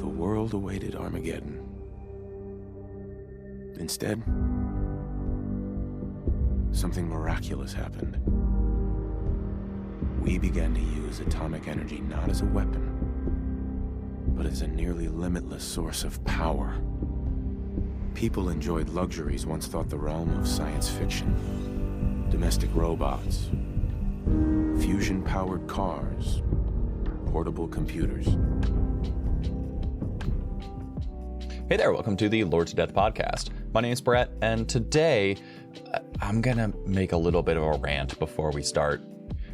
the world awaited Armageddon. Instead, something miraculous happened. We began to use atomic energy not as a weapon, but as a nearly limitless source of power. People enjoyed luxuries once thought the realm of science fiction. Domestic robots, fusion-powered cars, portable computers. Hey there, welcome to the Lord to Death podcast. My name's Brett, and today I'm gonna make a little bit of a rant before we start.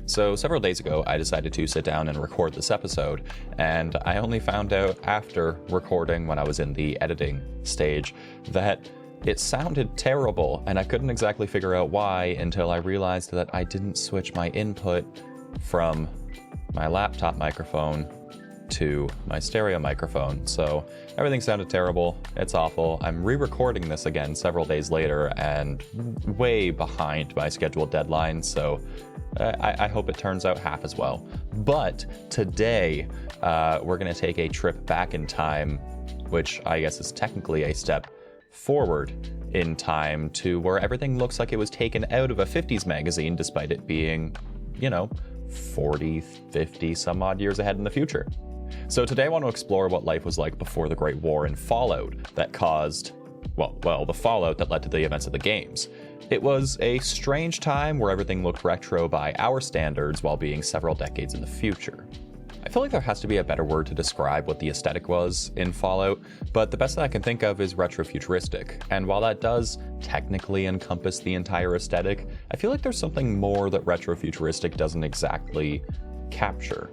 So several days ago, I decided to sit down and record this episode, and I only found out after recording, when I was in the editing stage, that it sounded terrible, and I couldn't exactly figure out why until I realized that I didn't switch my input from my laptop microphone to my stereo microphone. So everything sounded terrible. It's awful. I'm re-recording this again several days later and way behind my scheduled deadline, so I hope it turns out half as well. But today, we're going to take a trip back in time, which I guess is technically a step forward in time to where everything looks like it was taken out of a 50s magazine, despite it being, 40, 50 some odd years ahead in the future. So today I want to explore what life was like before the Great War and fallout that caused, the fallout that led to the events of the games. It was a strange time where everything looked retro by our standards while being several decades in the future. I feel like there has to be a better word to describe what the aesthetic was in Fallout, but the best that I can think of is retrofuturistic. And while that does technically encompass the entire aesthetic, I feel like there's something more that retrofuturistic doesn't exactly capture.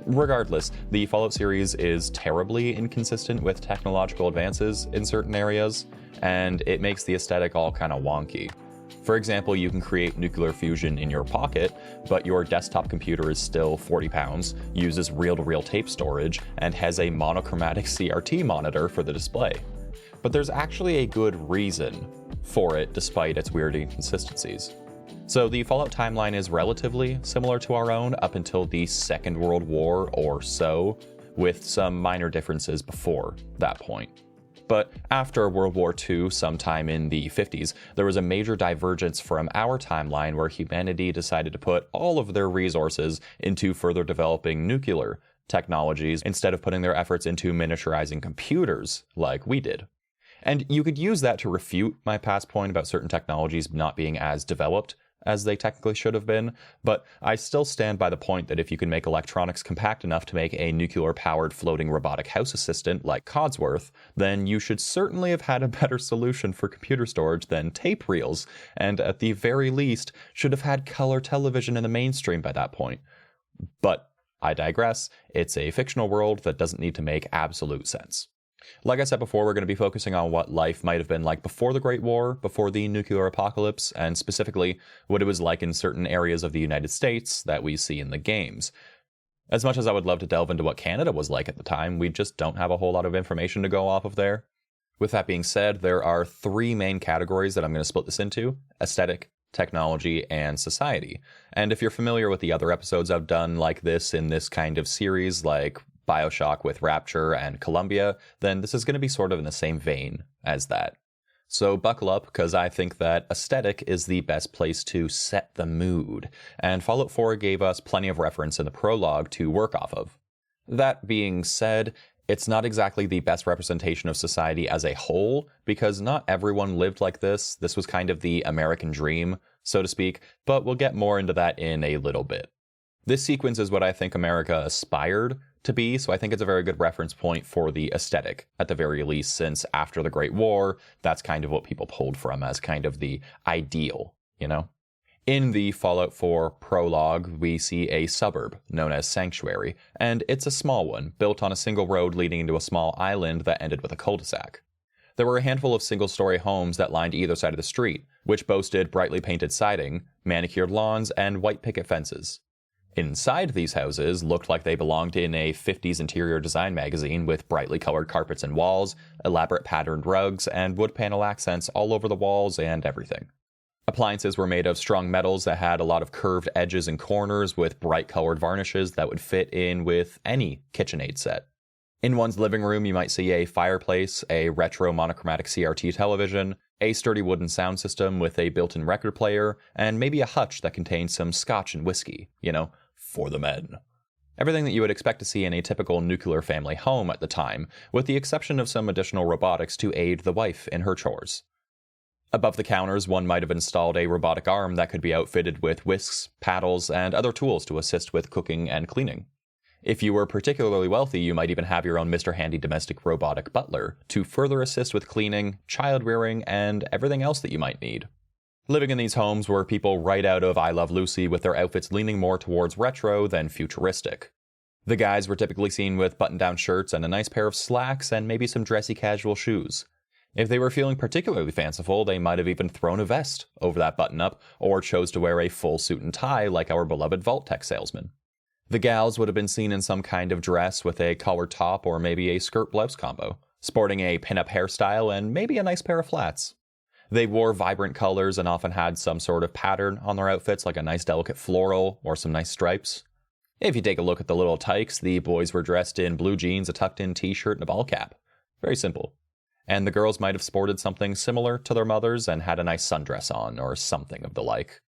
Regardless, the Fallout series is terribly inconsistent with technological advances in certain areas, and it makes the aesthetic all kind of wonky. For example, you can create nuclear fusion in your pocket, but your desktop computer is still 40 pounds, uses reel-to-reel tape storage, and has a monochromatic CRT monitor for the display. But there's actually a good reason for it, despite its weird inconsistencies. So the Fallout timeline is relatively similar to our own up until the Second World War or so, with some minor differences before that point. But after World War II, sometime in the 50s, there was a major divergence from our timeline where humanity decided to put all of their resources into further developing nuclear technologies instead of putting their efforts into miniaturizing computers like we did. And you could use that to refute my past point about certain technologies not being as developed as they technically should have been, but I still stand by the point that if you can make electronics compact enough to make a nuclear-powered floating robotic house assistant like Codsworth, then you should certainly have had a better solution for computer storage than tape reels, and at the very least, should have had color television in the mainstream by that point. But I digress. It's a fictional world that doesn't need to make absolute sense. Like I said before, we're going to be focusing on what life might have been like before the Great War, before the nuclear apocalypse, and specifically what it was like in certain areas of the United States that we see in the games. As much as I would love to delve into what Canada was like at the time, we just don't have a whole lot of information to go off of there. With that being said, there are three main categories that I'm going to split this into: aesthetic, technology, and society. And if you're familiar with the other episodes I've done like this in this kind of series, like BioShock with Rapture and Columbia, then this is going to be sort of in the same vein as that. So buckle up, because I think that aesthetic is the best place to set the mood, and Fallout 4 gave us plenty of reference in the prologue to work off of. That being said, it's not exactly the best representation of society as a whole, because not everyone lived like this. This was kind of the American dream, so to speak, but we'll get more into that in a little bit. This sequence is what I think America aspired to be, so I think it's a very good reference point for the aesthetic, at the very least, since after the Great War, that's kind of what people pulled from as kind of the ideal, In the Fallout 4 prologue, we see a suburb known as Sanctuary, and it's a small one, built on a single road leading into a small island that ended with a cul-de-sac. There were a handful of single-story homes that lined either side of the street, which boasted brightly painted siding, manicured lawns, and white picket fences. Inside these houses looked like they belonged in a 50s interior design magazine with brightly colored carpets and walls, elaborate patterned rugs, and wood panel accents all over the walls and everything. Appliances were made of strong metals that had a lot of curved edges and corners with bright colored varnishes that would fit in with any KitchenAid set. In one's living room, you might see a fireplace, a retro monochromatic CRT television, a sturdy wooden sound system with a built-in record player, and maybe a hutch that contains some scotch and whiskey, for the men. Everything that you would expect to see in a typical nuclear family home at the time, with the exception of some additional robotics to aid the wife in her chores. Above the counters, one might have installed a robotic arm that could be outfitted with whisks, paddles, and other tools to assist with cooking and cleaning. If you were particularly wealthy, you might even have your own Mr. Handy domestic robotic butler to further assist with cleaning, child rearing, and everything else that you might need. Living in these homes were people right out of I Love Lucy, with their outfits leaning more towards retro than futuristic. The guys were typically seen with button-down shirts and a nice pair of slacks and maybe some dressy casual shoes. If they were feeling particularly fanciful, they might have even thrown a vest over that button-up or chose to wear a full suit and tie like our beloved Vault-Tec salesman. The gals would have been seen in some kind of dress with a collared top or maybe a skirt-blouse combo, sporting a pin-up hairstyle and maybe a nice pair of flats. They wore vibrant colors and often had some sort of pattern on their outfits, like a nice delicate floral or some nice stripes. If you take a look at the little tykes, the boys were dressed in blue jeans, a tucked-in t-shirt, and a ball cap. Very simple. And the girls might have sported something similar to their mothers and had a nice sundress on or something of the like.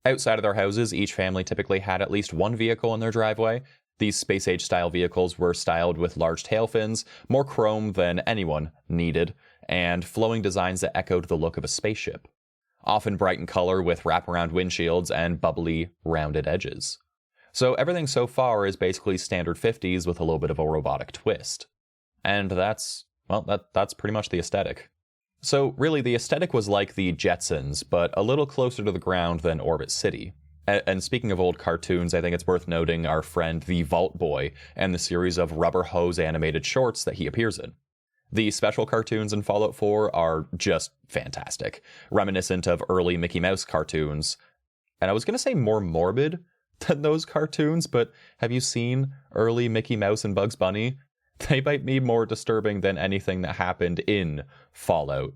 Outside of their houses, each family typically had at least one vehicle in their driveway. These space-age style vehicles were styled with large tail fins, more chrome than anyone needed, and flowing designs that echoed the look of a spaceship. Often bright in color with wraparound windshields and bubbly, rounded edges. So everything so far is basically standard 50s with a little bit of a robotic twist. And that's pretty much the aesthetic. So really, the aesthetic was like the Jetsons, but a little closer to the ground than Orbit City. And speaking of old cartoons, I think it's worth noting our friend the Vault Boy and the series of rubber hose animated shorts that he appears in. The special cartoons in Fallout 4 are just fantastic, reminiscent of early Mickey Mouse cartoons. And I was going to say more morbid than those cartoons, but have you seen early Mickey Mouse and Bugs Bunny? They might be more disturbing than anything that happened in Fallout.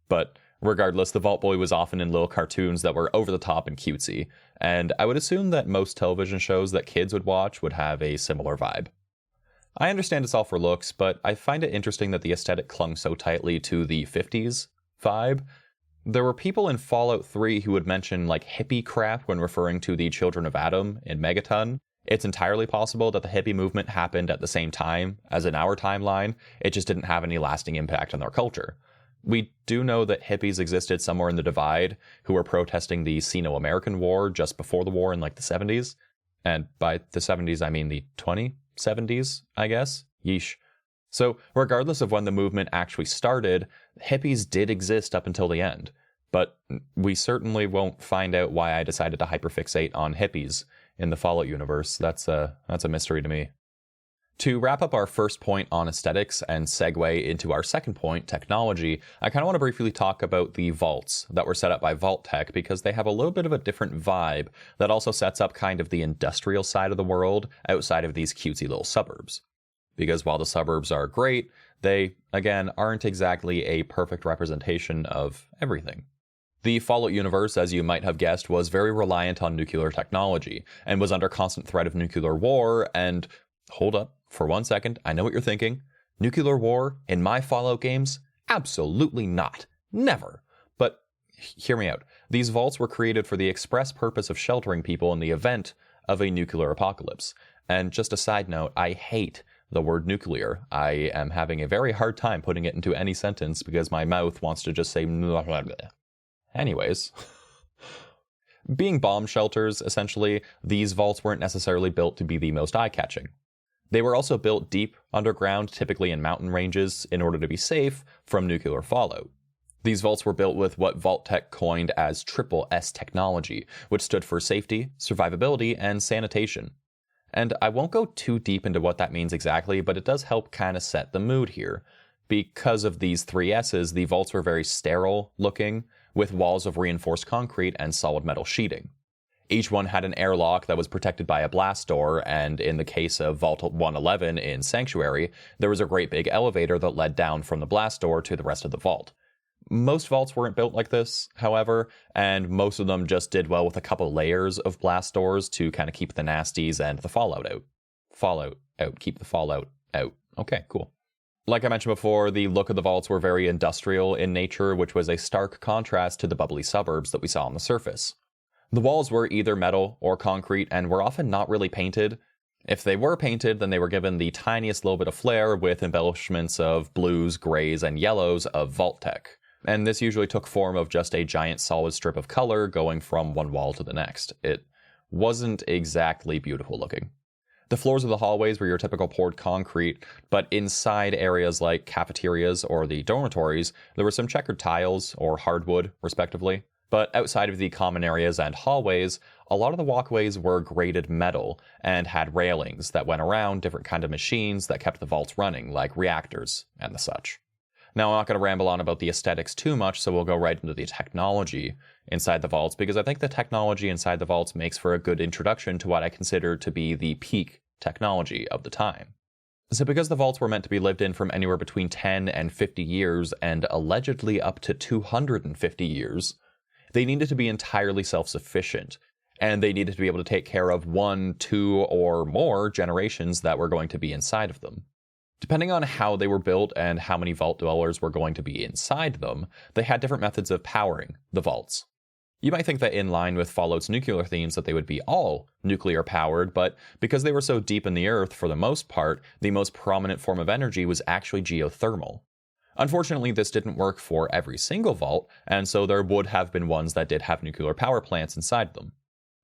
But regardless, the Vault Boy was often in little cartoons that were over the top and cutesy, and I would assume that most television shows that kids would watch would have a similar vibe. I understand it's all for looks, but I find it interesting that the aesthetic clung so tightly to the 50s vibe. There were people in Fallout 3 who would mention hippie crap when referring to the Children of Atom in Megaton. It's entirely possible that the hippie movement happened at the same time as in our timeline. It just didn't have any lasting impact on their culture. We do know that hippies existed somewhere in the Divide who were protesting the Sino-American War just before the war in the 70s. And by the 70s, I mean the 2070s, I guess. Yeesh. So regardless of when the movement actually started, hippies did exist up until the end. But we certainly won't find out why I decided to hyperfixate on hippies in the Fallout universe. That's a mystery to me. To wrap up our first point on aesthetics and segue into our second point, technology, I kind of want to briefly talk about the vaults that were set up by Vault-Tec because they have a little bit of a different vibe that also sets up kind of the industrial side of the world outside of these cutesy little suburbs. Because while the suburbs are great, they, again, aren't exactly a perfect representation of everything. The Fallout universe, as you might have guessed, was very reliant on nuclear technology, and was under constant threat of nuclear war, and hold up for 1 second, I know what you're thinking. Nuclear war in my Fallout games? Absolutely not. Never. But hear me out. These vaults were created for the express purpose of sheltering people in the event of a nuclear apocalypse. And just a side note, I hate the word nuclear. I am having a very hard time putting it into any sentence because my mouth wants to just say blah, blah, blah. Anyways, being bomb shelters, essentially, these vaults weren't necessarily built to be the most eye-catching. They were also built deep underground, typically in mountain ranges, in order to be safe from nuclear fallout. These vaults were built with what Vault-Tec coined as Triple S technology, which stood for safety, survivability, and sanitation. And I won't go too deep into what that means exactly, but it does help kind of set the mood here. Because of these three S's, the vaults were very sterile looking, with walls of reinforced concrete and solid metal sheeting. Each one had an airlock that was protected by a blast door, and in the case of Vault 111 in Sanctuary, there was a great big elevator that led down from the blast door to the rest of the vault. Most vaults weren't built like this, however, and most of them just did well with a couple layers of blast doors to kind of keep the nasties and the fallout out. Fallout out. Keep the fallout out. Okay, cool. Like I mentioned before, the look of the vaults were very industrial in nature, which was a stark contrast to the bubbly suburbs that we saw on the surface. The walls were either metal or concrete and were often not really painted. If they were painted, then they were given the tiniest little bit of flair with embellishments of blues, grays, and yellows of vault tech. And this usually took form of just a giant solid strip of color going from one wall to the next. It wasn't exactly beautiful looking. The floors of the hallways were your typical poured concrete, but inside areas like cafeterias or the dormitories, there were some checkered tiles or hardwood, respectively. But outside of the common areas and hallways, a lot of the walkways were grated metal and had railings that went around different kind of machines that kept the vaults running, like reactors and the such. Now, I'm not going to ramble on about the aesthetics too much, so we'll go right into the technology inside the vaults, because I think the technology inside the vaults makes for a good introduction to what I consider to be the peak technology of the time. So because the vaults were meant to be lived in from anywhere between 10 and 50 years, and allegedly up to 250 years, they needed to be entirely self-sufficient, and they needed to be able to take care of 1, 2, or more generations that were going to be inside of them. Depending on how they were built and how many vault dwellers were going to be inside them, they had different methods of powering the vaults. You might think that in line with Fallout's nuclear themes that they would be all nuclear powered, but because they were so deep in the earth for the most part, the most prominent form of energy was actually geothermal. Unfortunately, this didn't work for every single vault, and so there would have been ones that did have nuclear power plants inside them.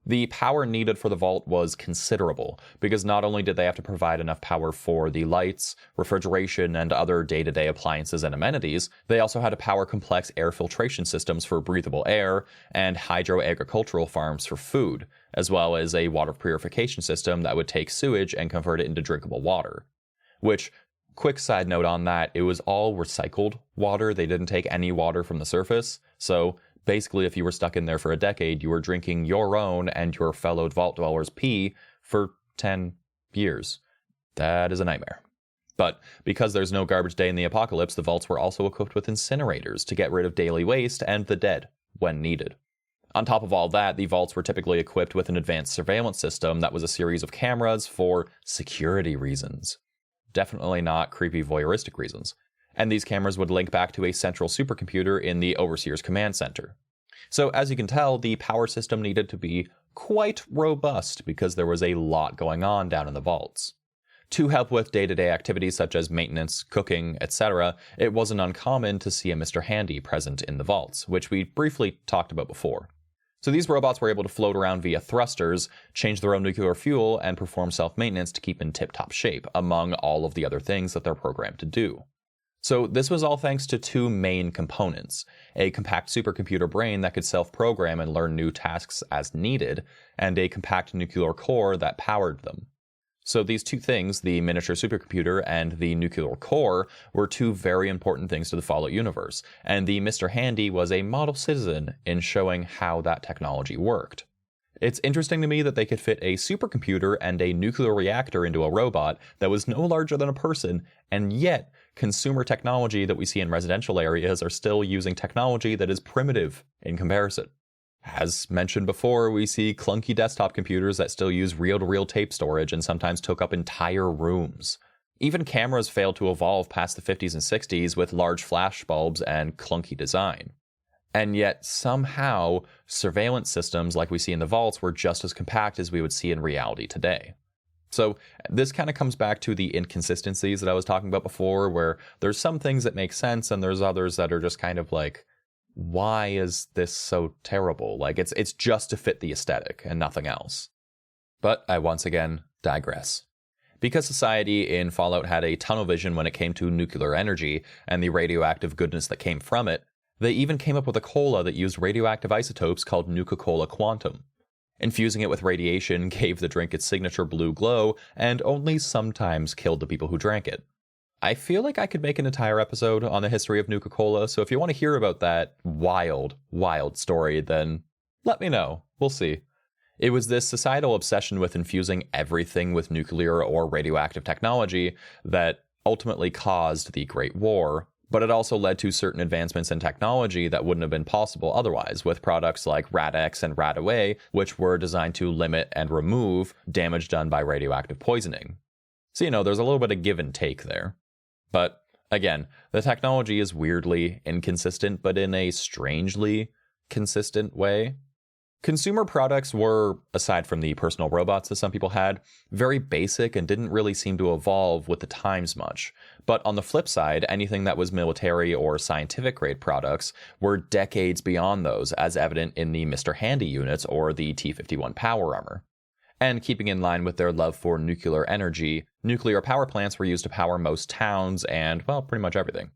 The power needed for the vault was considerable, because not only did they have to provide enough power for the lights, refrigeration, and other day-to-day appliances and amenities, they also had to power complex air filtration systems for breathable air, and hydro-agricultural farms for food, as well as a water purification system that would take sewage and convert it into drinkable water. Which, quick side note on that, it was all recycled water. They didn't take any water from the surface, so basically, if you were stuck in there for a decade, you were drinking your own and your fellow vault dwellers' pee for 10 years. That is a nightmare. But because there's no garbage day in the apocalypse, the vaults were also equipped with incinerators to get rid of daily waste and the dead when needed. On top of all that, the vaults were typically equipped with an advanced surveillance system that was a series of cameras for security reasons. Definitely not creepy voyeuristic reasons. And these cameras would link back to a central supercomputer in the Overseer's command center. So as you can tell, the power system needed to be quite robust because there was a lot going on down in the vaults. To help with day-to-day activities such as maintenance, cooking, etc., it wasn't uncommon to see a Mr. Handy present in the vaults, which we briefly talked about before. So these robots were able to float around via thrusters, change their own nuclear fuel, and perform self-maintenance to keep in tip-top shape, among all of the other things that they're programmed to do. So this was all thanks to two main components, a compact supercomputer brain that could self-program and learn new tasks as needed, and a compact nuclear core that powered them. So these two things, the miniature supercomputer and the nuclear core, were two very important things to the Fallout universe, and the Mr. Handy was a model citizen in showing how that technology worked. It's interesting to me that they could fit a supercomputer and a nuclear reactor into a robot that was no larger than a person, and yet consumer technology that we see in residential areas are still using technology that is primitive in comparison. As mentioned before, we see clunky desktop computers that still use reel-to-reel tape storage and sometimes took up entire rooms. Even cameras failed to evolve past the 50s and 60s with large flash bulbs and clunky design. And yet, somehow, surveillance systems like we see in the vaults were just as compact as we would see in reality today. So this kind of comes back to the inconsistencies that I was talking about before, where there's some things that make sense and there's others that are just kind of like, why is this so terrible? Like, it's just to fit the aesthetic and nothing else. But I once again digress. Because society in Fallout had a tunnel vision when it came to nuclear energy and the radioactive goodness that came from it, they even came up with a cola that used radioactive isotopes called Nuka-Cola Quantum. Infusing it with radiation gave the drink its signature blue glow and only sometimes killed the people who drank it. I feel like I could make an entire episode on the history of Nuka-Cola, so if you want to hear about that wild, wild story, then let me know. We'll see. It was this societal obsession with infusing everything with nuclear or radioactive technology that ultimately caused the Great War, but it also led to certain advancements in technology that wouldn't have been possible otherwise, with products like Rad-X and Rad-Away, which were designed to limit and remove damage done by radioactive poisoning. So, there's a little bit of give and take there. But again, the technology is weirdly inconsistent, but in a strangely consistent way. Consumer products were, aside from the personal robots that some people had, very basic and didn't really seem to evolve with the times much. But on the flip side, anything that was military or scientific grade products were decades beyond those, as evident in the Mr. Handy units or the T-51 power armor. And keeping in line with their love for nuclear energy, nuclear power plants were used to power most towns and, well, pretty much everything.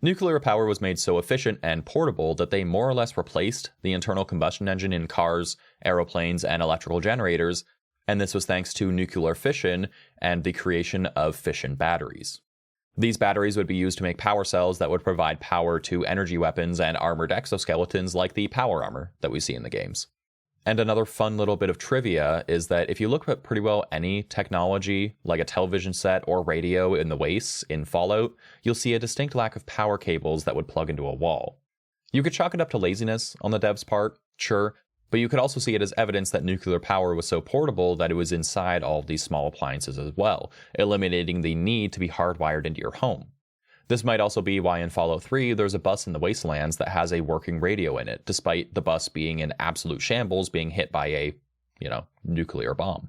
Nuclear power was made so efficient and portable that they more or less replaced the internal combustion engine in cars, aeroplanes, and electrical generators, and this was thanks to nuclear fission and the creation of fission batteries. These batteries would be used to make power cells that would provide power to energy weapons and armored exoskeletons like the power armor that we see in the games. And another fun little bit of trivia is that if you look at pretty well any technology, like a television set or radio in the wastes in Fallout, you'll see a distinct lack of power cables that would plug into a wall. You could chalk it up to laziness on the devs' part, sure, but you could also see it as evidence that nuclear power was so portable that it was inside all of these small appliances as well, eliminating the need to be hardwired into your home. This might also be why in Fallout 3 there's a bus in the Wastelands that has a working radio in it, despite the bus being in absolute shambles being hit by a, nuclear bomb.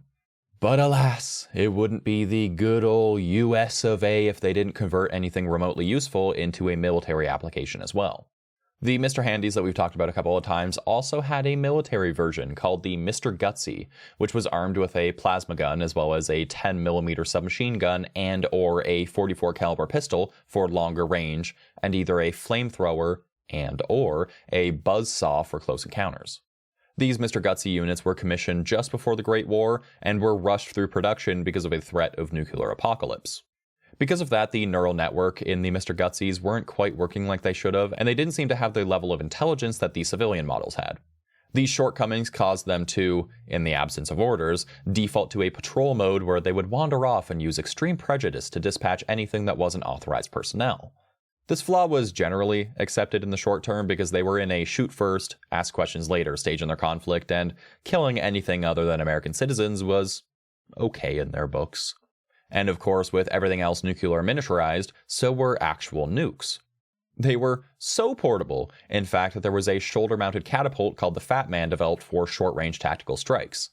But alas, it wouldn't be the good old US of A if they didn't convert anything remotely useful into a military application as well. The Mr. Handys that we've talked about a couple of times also had a military version called the Mr. Gutsy, which was armed with a plasma gun as well as a 10mm submachine gun and or a .44 caliber pistol for longer range, and either a flamethrower and or a buzzsaw for close encounters. These Mr. Gutsy units were commissioned just before the Great War and were rushed through production because of a threat of nuclear apocalypse. Because of that, the neural network in the Mr. Gutsies weren't quite working like they should have, and they didn't seem to have the level of intelligence that the civilian models had. These shortcomings caused them to, in the absence of orders, default to a patrol mode where they would wander off and use extreme prejudice to dispatch anything that wasn't authorized personnel. This flaw was generally accepted in the short term because they were in a shoot first, ask questions later stage in their conflict, and killing anything other than American citizens was okay in their books. And of course, with everything else nuclear miniaturized, so were actual nukes. They were so portable, in fact, that there was a shoulder-mounted catapult called the Fat Man developed for short-range tactical strikes.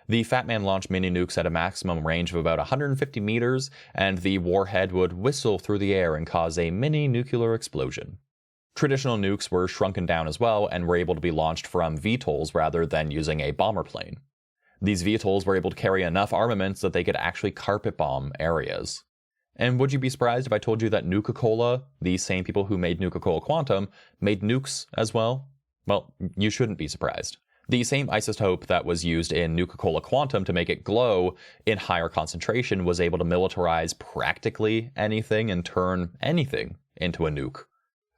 The Fat Man launched mini-nukes at a maximum range of about 150 meters, and the warhead would whistle through the air and cause a mini-nuclear explosion. Traditional nukes were shrunken down as well and were able to be launched from VTOLs rather than using a bomber plane. These VTOLs were able to carry enough armaments that they could actually carpet bomb areas. And would you be surprised if I told you that Nuka-Cola, the same people who made Nuka-Cola Quantum, made nukes as well? Well, you shouldn't be surprised. The same isotope that was used in Nuka-Cola Quantum to make it glow in higher concentration was able to militarize practically anything and turn anything into a nuke.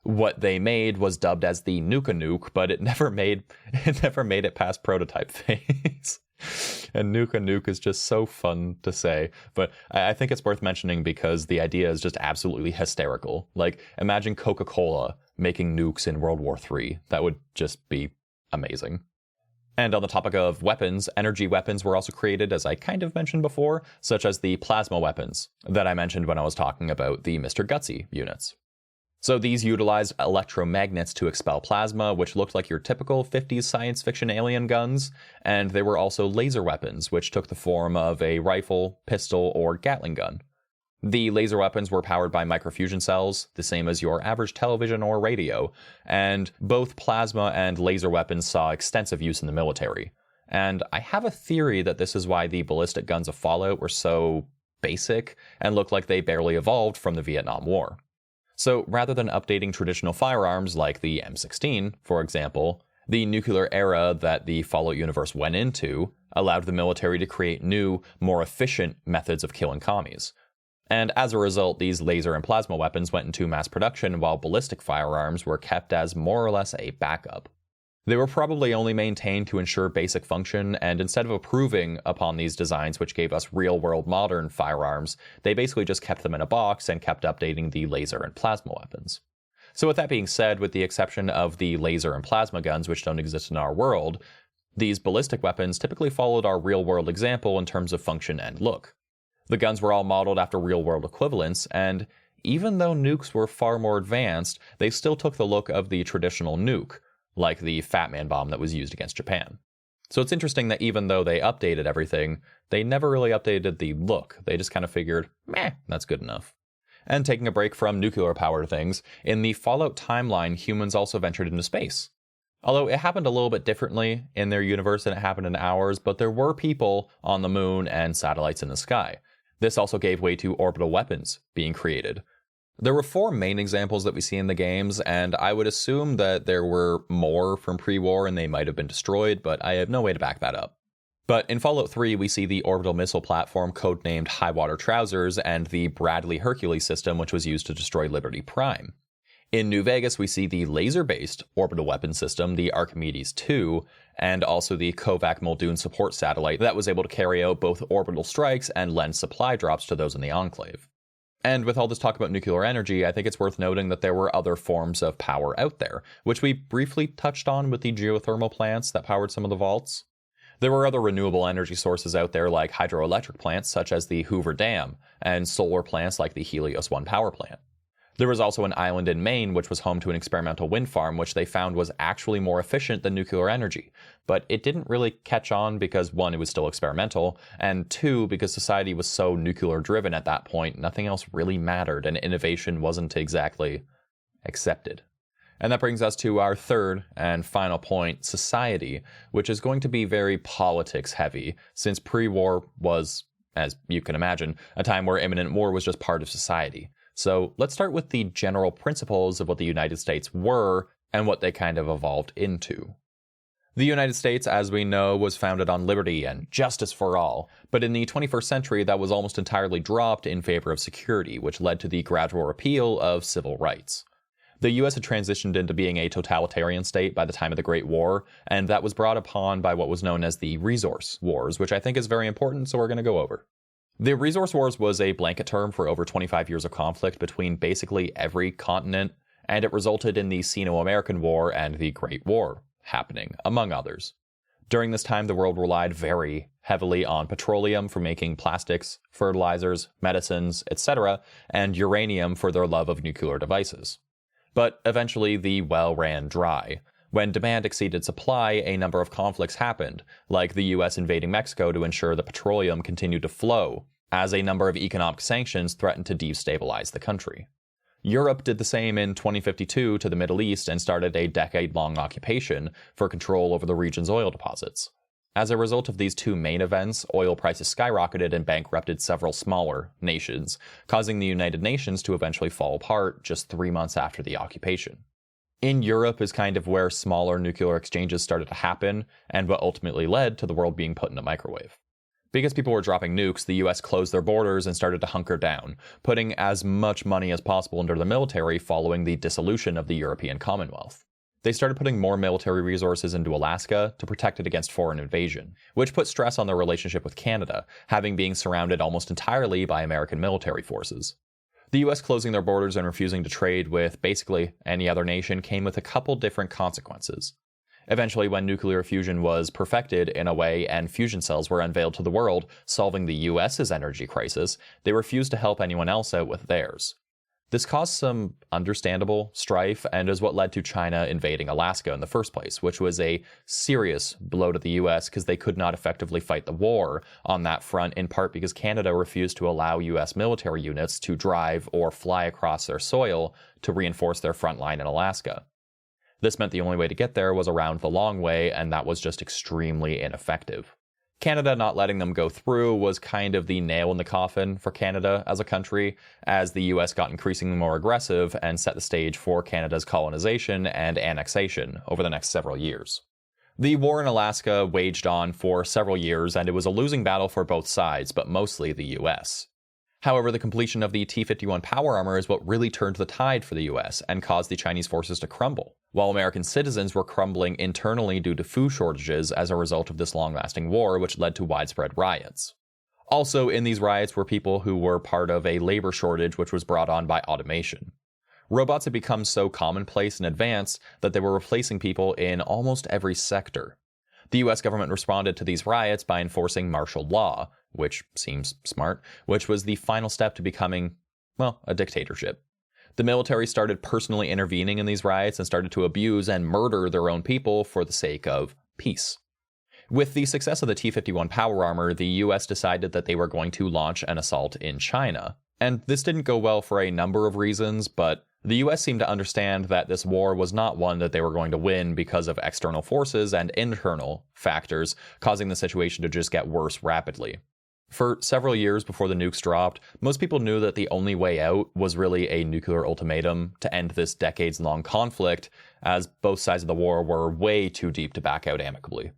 What they made was dubbed as the Nuka-Nuke, but it never made it past prototype phase. And Nuka-Nuke is just so fun to say, but I think it's worth mentioning because the idea is just absolutely hysterical. Like, imagine Coca-Cola making nukes in World War III. That would just be amazing. And on the topic of weapons, energy weapons were also created, as I kind of mentioned before, such as the plasma weapons that I mentioned when I was talking about the Mr. Gutsy units. So these utilized electromagnets to expel plasma, which looked like your typical 50s science fiction alien guns, and they were also laser weapons, which took the form of a rifle, pistol, or Gatling gun. The laser weapons were powered by microfusion cells, the same as your average television or radio, and both plasma and laser weapons saw extensive use in the military. And I have a theory that this is why the ballistic guns of Fallout were so basic and looked like they barely evolved from the Vietnam War. So rather than updating traditional firearms like the M16, for example, the nuclear era that the Fallout universe went into allowed the military to create new, more efficient methods of killing commies. And as a result, these laser and plasma weapons went into mass production while ballistic firearms were kept as more or less a backup. They were probably only maintained to ensure basic function, and instead of improving upon these designs which gave us real-world modern firearms, they basically just kept them in a box and kept updating the laser and plasma weapons. So with that being said, with the exception of the laser and plasma guns which don't exist in our world, these ballistic weapons typically followed our real-world example in terms of function and look. The guns were all modeled after real-world equivalents, and even though nukes were far more advanced, they still took the look of the traditional nuke, like the Fat Man bomb that was used against Japan. So it's interesting that even though they updated everything, they never really updated the look. They just kind of figured, meh, that's good enough. And taking a break from nuclear-powered things, in the Fallout timeline, humans also ventured into space. Although it happened a little bit differently in their universe than it happened in ours, but there were people on the moon and satellites in the sky. This also gave way to orbital weapons being created. There were 4 main examples that we see in the games, and I would assume that there were more from pre-war and they might have been destroyed, but I have no way to back that up. But in Fallout 3, we see the orbital missile platform codenamed Highwater Trousers and the Bradley Hercules system, which was used to destroy Liberty Prime. In New Vegas, we see the laser-based orbital weapon system, the Archimedes II, and also the Kovac Muldoon support satellite that was able to carry out both orbital strikes and lend supply drops to those in the Enclave. And with all this talk about nuclear energy, I think it's worth noting that there were other forms of power out there, which we briefly touched on with the geothermal plants that powered some of the vaults. There were other renewable energy sources out there like hydroelectric plants such as the Hoover Dam, and solar plants like the Helios 1 power plant. There was also an island in Maine which was home to an experimental wind farm which they found was actually more efficient than nuclear energy, but it didn't really catch on because 1, it was still experimental, and 2, because society was so nuclear driven at that point, nothing else really mattered and innovation wasn't exactly accepted. And that brings us to our third and final point, society, which is going to be very politics heavy, since pre-war was, as you can imagine, a time where imminent war was just part of society. So let's start with the general principles of what the United States were and what they kind of evolved into. The United States, as we know, was founded on liberty and justice for all, but in the 21st century that was almost entirely dropped in favor of security, which led to the gradual repeal of civil rights. The US had transitioned into being a totalitarian state by the time of the Great War, and that was brought upon by what was known as the Resource Wars, which I think is very important, so we're going to go over. The Resource Wars was a blanket term for over 25 years of conflict between basically every continent, and it resulted in the Sino-American War and the Great War happening, among others. During this time, the world relied very heavily on petroleum for making plastics, fertilizers, medicines, etc., and uranium for their love of nuclear devices. But eventually the well ran dry. When demand exceeded supply, a number of conflicts happened, like the US invading Mexico to ensure that petroleum continued to flow, as a number of economic sanctions threatened to destabilize the country. Europe did the same in 2052 to the Middle East and started a decade-long occupation for control over the region's oil deposits. As a result of these 2 main events, oil prices skyrocketed and bankrupted several smaller nations, causing the United Nations to eventually fall apart just 3 months after the occupation. In Europe is kind of where smaller nuclear exchanges started to happen, and what ultimately led to the world being put in a microwave. Because people were dropping nukes, the US closed their borders and started to hunker down, putting as much money as possible into the military following the dissolution of the European Commonwealth. They started putting more military resources into Alaska to protect it against foreign invasion, which put stress on their relationship with Canada, having been surrounded almost entirely by American military forces. The US closing their borders and refusing to trade with basically any other nation came with a couple different consequences. Eventually, when nuclear fusion was perfected in a way and fusion cells were unveiled to the world, solving the US's energy crisis, they refused to help anyone else out with theirs. This caused some understandable strife and is what led to China invading Alaska in the first place, which was a serious blow to the US because they could not effectively fight the war on that front, in part because Canada refused to allow US military units to drive or fly across their soil to reinforce their front line in Alaska. This meant the only way to get there was around the long way, and that was just extremely ineffective. Canada not letting them go through was kind of the nail in the coffin for Canada as a country, as the US got increasingly more aggressive and set the stage for Canada's colonization and annexation over the next several years. The war in Alaska waged on for several years, and it was a losing battle for both sides, but mostly the US. However, the completion of the T-51 power armor is what really turned the tide for the US and caused the Chinese forces to crumble, while American citizens were crumbling internally due to food shortages as a result of this long-lasting war, which led to widespread riots. Also, in these riots were people who were part of a labor shortage which was brought on by automation. Robots had become so commonplace and advanced that they were replacing people in almost every sector. The US government responded to these riots by enforcing martial law, which seems smart, which was the final step to becoming, well, a dictatorship. The military started personally intervening in these riots and started to abuse and murder their own people for the sake of peace. With the success of the T-51 power armor, the US decided that they were going to launch an assault in China. And this didn't go well for a number of reasons, but the US seemed to understand that this war was not one that they were going to win because of external forces and internal factors, causing the situation to just get worse rapidly. For several years before the nukes dropped, most people knew that the only way out was really a nuclear ultimatum to end this decades-long conflict, as both sides of the war were way too deep to back out amicably.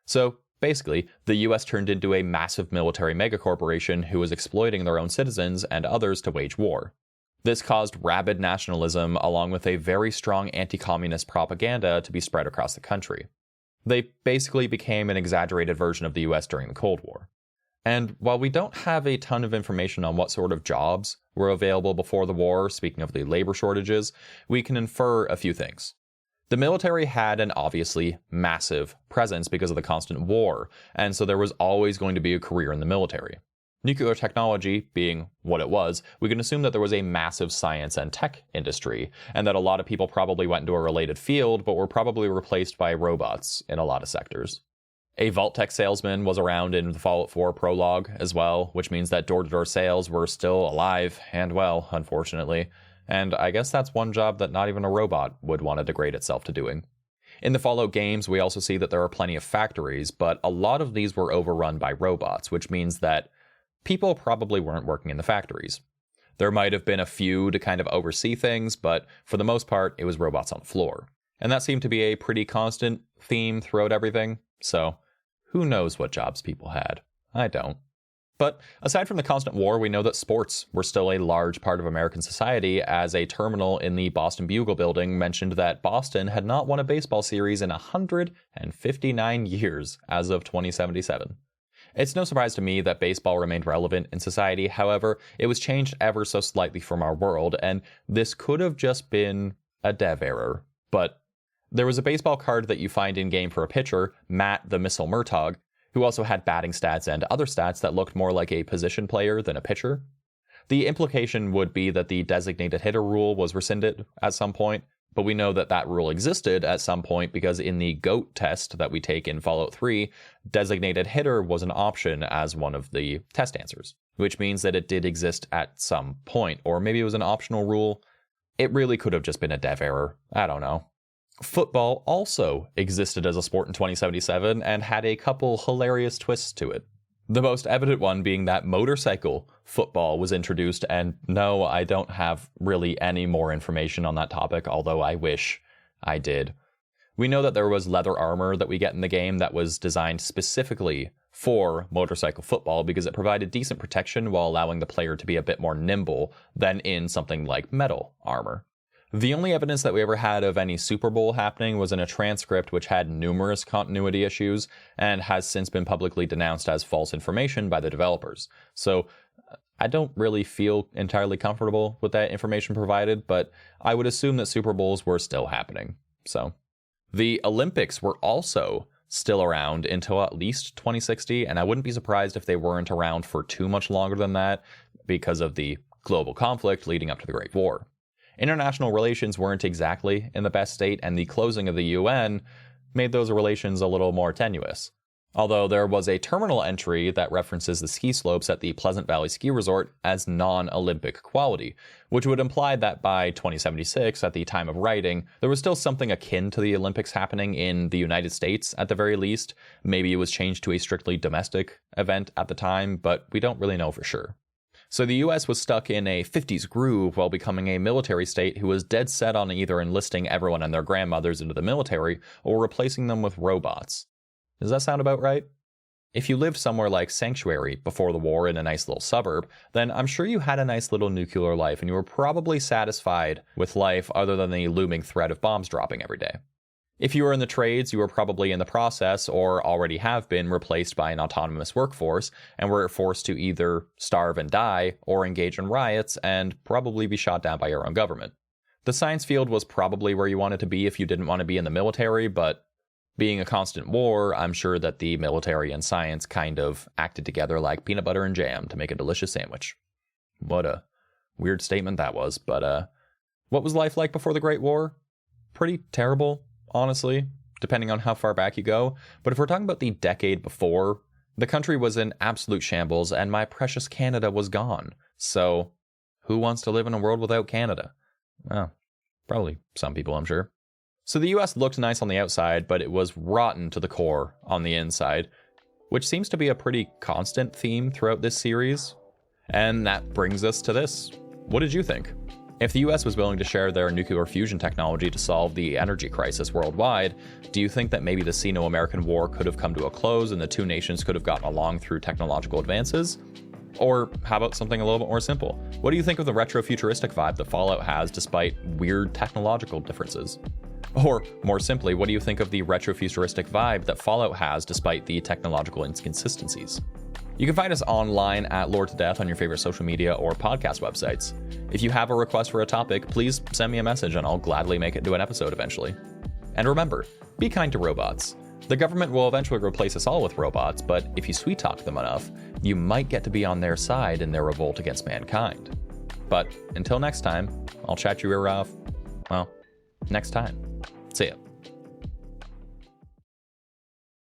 So, basically, the US turned into a massive military megacorporation who was exploiting their own citizens and others to wage war. This caused rabid nationalism along with a very strong anti-communist propaganda to be spread across the country. They basically became an exaggerated version of the US during the Cold War. And while we don't have a ton of information on what sort of jobs were available before the war, speaking of the labor shortages, we can infer a few things. The military had an obviously massive presence because of the constant war, and so there was always going to be a career in the military. Nuclear technology being what it was, we can assume that there was a massive science and tech industry, and that a lot of people probably went into a related field, but were probably replaced by robots in a lot of sectors. A Vault-Tec salesman was around in the Fallout 4 prologue as well, which means that door-to-door sales were still alive and well, unfortunately. And I guess that's one job that not even a robot would want to degrade itself to doing. In the Fallout games, we also see that there are plenty of factories, but a lot of these were overrun by robots, which means that people probably weren't working in the factories. There might have been a few to kind of oversee things, but for the most part, it was robots on the floor. And that seemed to be a pretty constant theme throughout everything, so who knows what jobs people had? I don't. But aside from the constant war, we know that sports were still a large part of American society, as a terminal in the Boston Bugle building mentioned that Boston had not won a baseball series in 159 years as of 2077. It's no surprise to me that baseball remained relevant in society. However, it was changed ever so slightly from our world, and this could have just been a dev error. But there was a baseball card that you find in-game for a pitcher, Matt the Missile Murtaugh, who also had batting stats and other stats that looked more like a position player than a pitcher. The implication would be that the designated hitter rule was rescinded at some point, but we know that that rule existed at some point because in the GOAT test that we take in Fallout 3, designated hitter was an option as one of the test answers, which means that it did exist at some point, or maybe it was an optional rule. It really could have just been a dev error. I don't know. Football also existed as a sport in 2077 and had a couple hilarious twists to it. The most evident one being that motorcycle football was introduced, and no, I don't have really any more information on that topic, although I wish I did. We know that there was leather armor that we get in the game that was designed specifically for motorcycle football because it provided decent protection while allowing the player to be a bit more nimble than in something like metal armor. The only evidence that we ever had of any Super Bowl happening was in a transcript which had numerous continuity issues and has since been publicly denounced as false information by the developers. So I don't really feel entirely comfortable with that information provided, but I would assume that Super Bowls were still happening. So the Olympics were also still around until at least 2060, and I wouldn't be surprised if they weren't around for too much longer than that because of the global conflict leading up to the Great War. International relations weren't exactly in the best state, and the closing of the UN made those relations a little more tenuous. Although there was a terminal entry that references the ski slopes at the Pleasant Valley Ski Resort as non-Olympic quality, which would imply that by 2076, at the time of writing, there was still something akin to the Olympics happening in the United States at the very least. Maybe it was changed to a strictly domestic event at the time, but we don't really know for sure. So the US was stuck in a 50s groove while becoming a military state who was dead set on either enlisting everyone and their grandmothers into the military or replacing them with robots. Does that sound about right? If you lived somewhere like Sanctuary before the war in a nice little suburb, then I'm sure you had a nice little nuclear life and you were probably satisfied with life other than the looming threat of bombs dropping every day. If you were in the trades, you were probably in the process or already have been replaced by an autonomous workforce and were forced to either starve and die or engage in riots and probably be shot down by your own government. The science field was probably where you wanted to be if you didn't want to be in the military, but Being a constant war, I'm sure that the military and science kind of acted together like peanut butter and jam to make a delicious sandwich. What a weird statement that was, but what was life like before the Great War? Pretty terrible, honestly, depending on how far back you go. But if we're talking about the decade before, the country was in absolute shambles and my precious Canada was gone. So who wants to live in a world without Canada? Well, probably some people, I'm sure. So the US looked nice on the outside, but it was rotten to the core on the inside, which seems to be a pretty constant theme throughout this series. And that brings us to this. What did you think? If the US was willing to share their nuclear fusion technology to solve the energy crisis worldwide, do you think that maybe the Sino-American War could have come to a close and the two nations could have gotten along through technological advances? Or how about something a little bit more simple? What do you think of the retro-futuristic vibe that Fallout has despite weird technological differences? Or, more simply, what do you think of the retro-futuristic vibe that Fallout has despite the technological inconsistencies? You can find us online at Lore to Death on your favorite social media or podcast websites. If you have a request for a topic, please send me a message and I'll gladly make it into an episode eventually. And remember, be kind to robots. The government will eventually replace us all with robots, but if you sweet talk them enough, you might get to be on their side in their revolt against mankind. But until next time, I'll chat you next time. See ya.